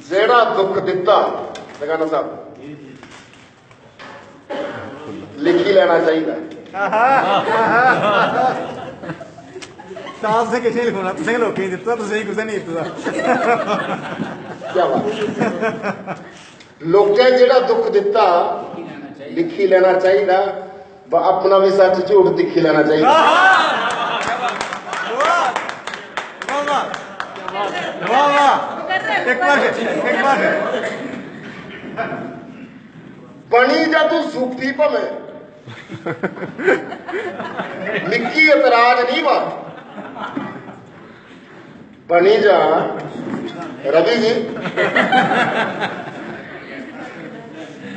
जेड़ा दुख दिता लगाना साहब लिखी लेना चाहिए। ਤਾਂ ਤੁਸੀਂ ਕਿਸੇ ਨਹੀਂ ਲਿਖਣਾ, ਤੁਸੀਂ ਲੋਕੀ ਦਿੱਤਾ, ਤੁਸੀਂ ਕਿਸੇ ਨਹੀਂ ਦਿੱਤਾ। क्या बात लोकें जेड़ा दुख दिता लिखी लेना चाहिए, अपना भी सच झूठ दिखी लेना चाहिए। बनी जा तू सूफी भवे निक्की एतराज नहीं बात बनी जा रवि जी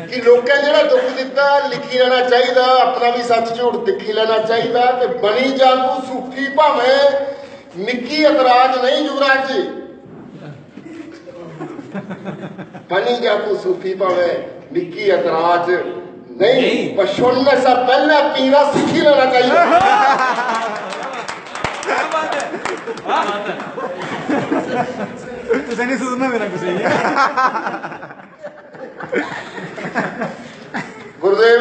कि लोकें जेड़ा दुख दिता लिखी लेना चाहिए, अपना भी सच झूठ दिखी लेना चाहिए। ते बनी जा तू सूफी भावे निक्की एतराज नहीं युवराज जी, बनी जा तू सूफी भावे निक्की एतराज नहीं, पर सुनने से पहले पीना सीखी लेना चाहिए। तुझे नहीं सुनना मेरा कुछ ही गुरुदेव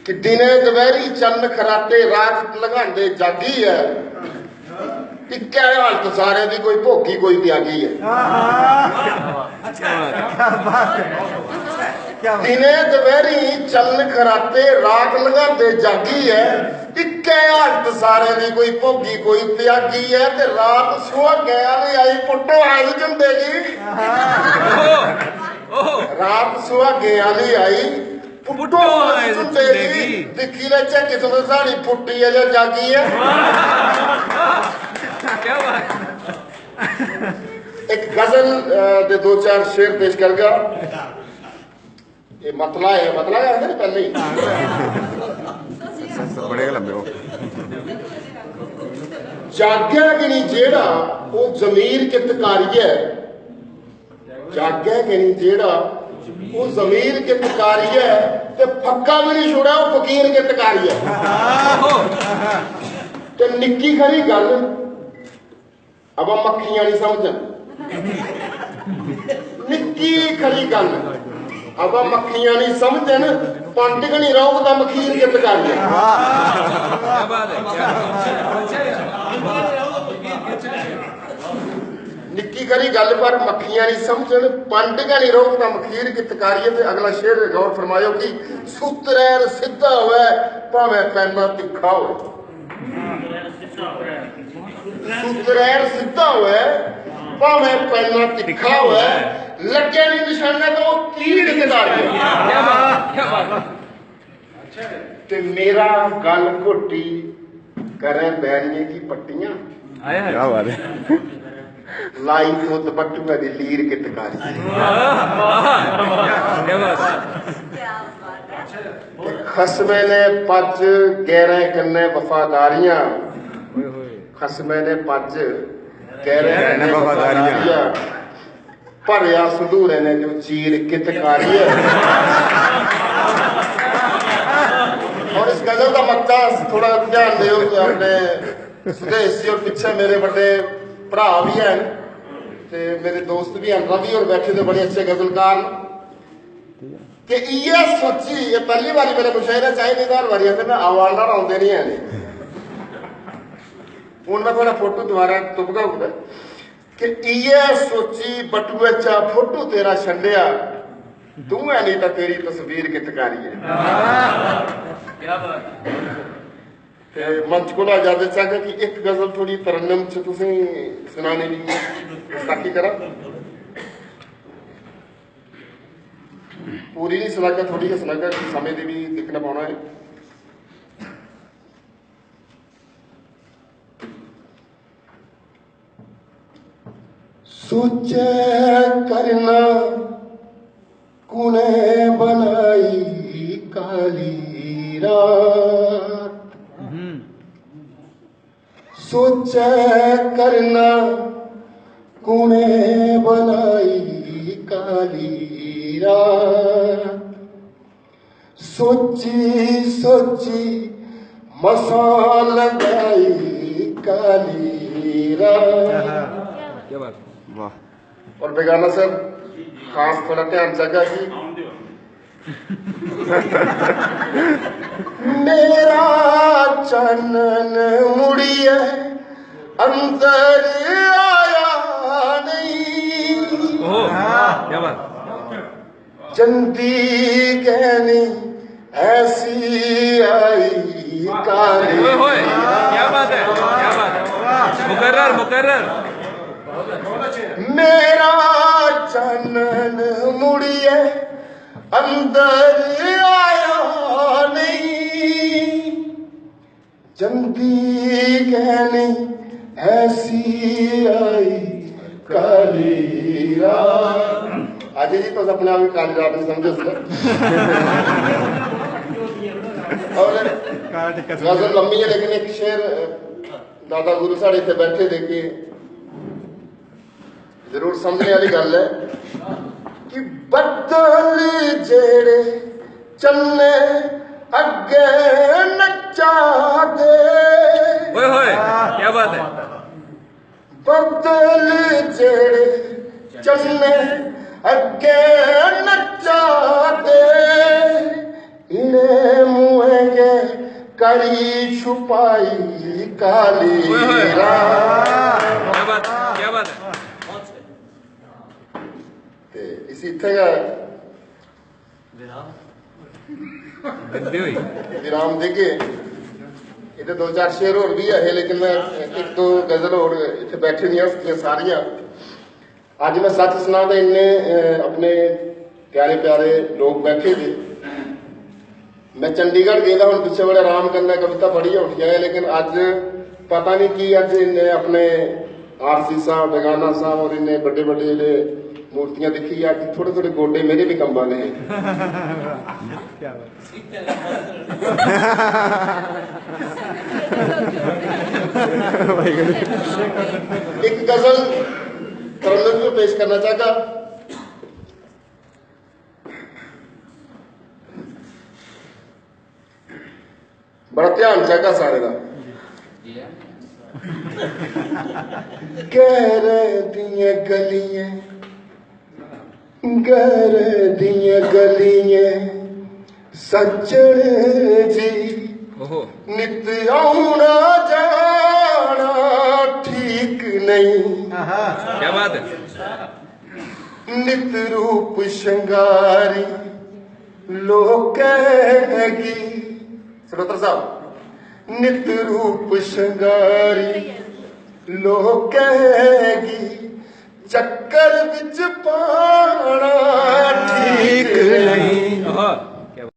कि दिने दपहरी चन्न खराटे रात लगांदे जागी है, इक्के हालत सारे दी कोई भोगी कोई त्यागी है। दिने दपहरी चलन खराटे रात लगांदे जागी है, इक्के हालत सारे दी कोई भोगी कोई त्यागी है। ते रात सुहागे वाली आई पुट्टो आई जिंदगी, रात सुहागे वाली आई पुट्टो आई जिंदगी, दिखी ले झक्की तो साड़ी फुट्टी है या जागी है। एक गजल दे दो चार शेर पेश कर गया। ये मतला है ना पहले ही बड़े लंबे हो जाग्या कि नहीं जेड़ा वो जमीर कितकारी है, जाग्या कि नहीं जेड़ा वो जमीर कितकारी है, ते फक्का भी नहीं छोड़ा वो फकीर कितकारी है। ते निक्की खरी गल अब मक्खियां नहीं समझन, निक्की खरी गल अब मक्खियां नहीं समझन, पंडित नहीं रोकता मखीर कित कर निक्की खरी गल पर मक्खियां नहीं समझन, पंडित नहीं रोकता मखीर कित करिए। ते अगला शेर गौर फरमायो कि सूत्रैर सीधा होए भावें पैना तिखा हो, सूत्रैर सीधा होए भावें पैना तिखा होए, लगे नहीं निशाने तो तीर कितार ते मेरा गल घोटी करे बैरिए की पट्टियां क्या बात है लाई तो दुपट्टू दी लीर कितकारी खसमे ने पज गहरे कन्ने वफादारियां, खसमे ने पज गहरे कन्ने वफादारियां, भरिया संधूरे ने जो चीर कितकारी है। और इस गजल का मक्का थोड़ा ध्यान दो, अपने सुदेश जी और पीछे मेरे बड़े भरा भी हैं ते मेरे दोस्त भी हैं रवि और बैठे थे बड़े अच्छे गजलकार। ते ये सोची ये पहली बारी मेरे मुशायरे चाहे नहीं हर बारी मैं आवाज़ आते नहीं है। हूँ मैं थोड़ा फोटो दोबारा तुपका होगा कि ये सोची बटुए चा फोटो तेरा छंडिया, तू है नहीं तो तेरी तस्वीर कितकारी है। मंच को इजाजत चाहता कि एक गजल थोड़ी तरन्नम च तुसें सुनाने दी ताकि करा, पूरी नहीं सुनागा थोड़ी सुनागा, समय दी भी देखना पाना है। सोचे करना कुने बनाई काली रात, सोचे करना कुने बनाई काली रात, सोची सोची मसाल लगाई काली क्या बात वाह और बेगाना सर खास थोड़ा ध्यान जगह की मेरा चानन मुड़िए अंदर आया नहीं ओहो क्या बात चंदी कहनी ऐसी आई काली ओए होए क्या बात है मुकर्रर मुकर्रर मेरा चानन मुड़िए अंदर आया नहीं चंदी कहनी ऐसी आई काली रात आज जी तो अपने आप ही काली रात नहीं समझे उसको और काला टिक्का गजल लंबी है लेकिन एक शेर दादा गुरु साढ़े इतने बैठे देखिए जरूर समझने वाली गल है कि बदल जेड़े चन्ने अगे नचा दे ओए होए क्या बात है बदल जेड़े चन्ने अगे नचा दे इन्हें मुँह करी छुपाई काली रात क्या बात है ते इसी इत्थे गै गंदी हुई विराम देगे इतने दो चार शेर और भी है लेकिन मैं एक दो गजल और इतने बैठे नहीं हस्तियां सारियां आज मैं सच सुना तो इन्ने अपने प्यारे प्यारे लोग बैठे थे मैं चंडीगढ़ गया हूँ पिछले बड़े आराम करना कविता पढ़ी है उठिया है लेकिन अज पता नहीं की अज इन्हें अपने आरसी साहब बेगाना साहब और इन्हें बड़े बड़े जो मूर्तियां दिखी अज थोड़े थोड़े गोडे मेरे भी कंबा ने क्या बात एक गजल करंदर को पेश करना चाहता बड़ा ध्यान चाहता सारे का गैर दियां गलियां गैर दियां गलियां सज्जन जी ओहो नित आउना जाना ठीक नहीं क्या बात है नित रूप श्रृंगारी लोकेगी सरोत्र साहब नित रूप श्रृंगारी लोकेगी चक्कर विच पाना ठीक नहीं ओहो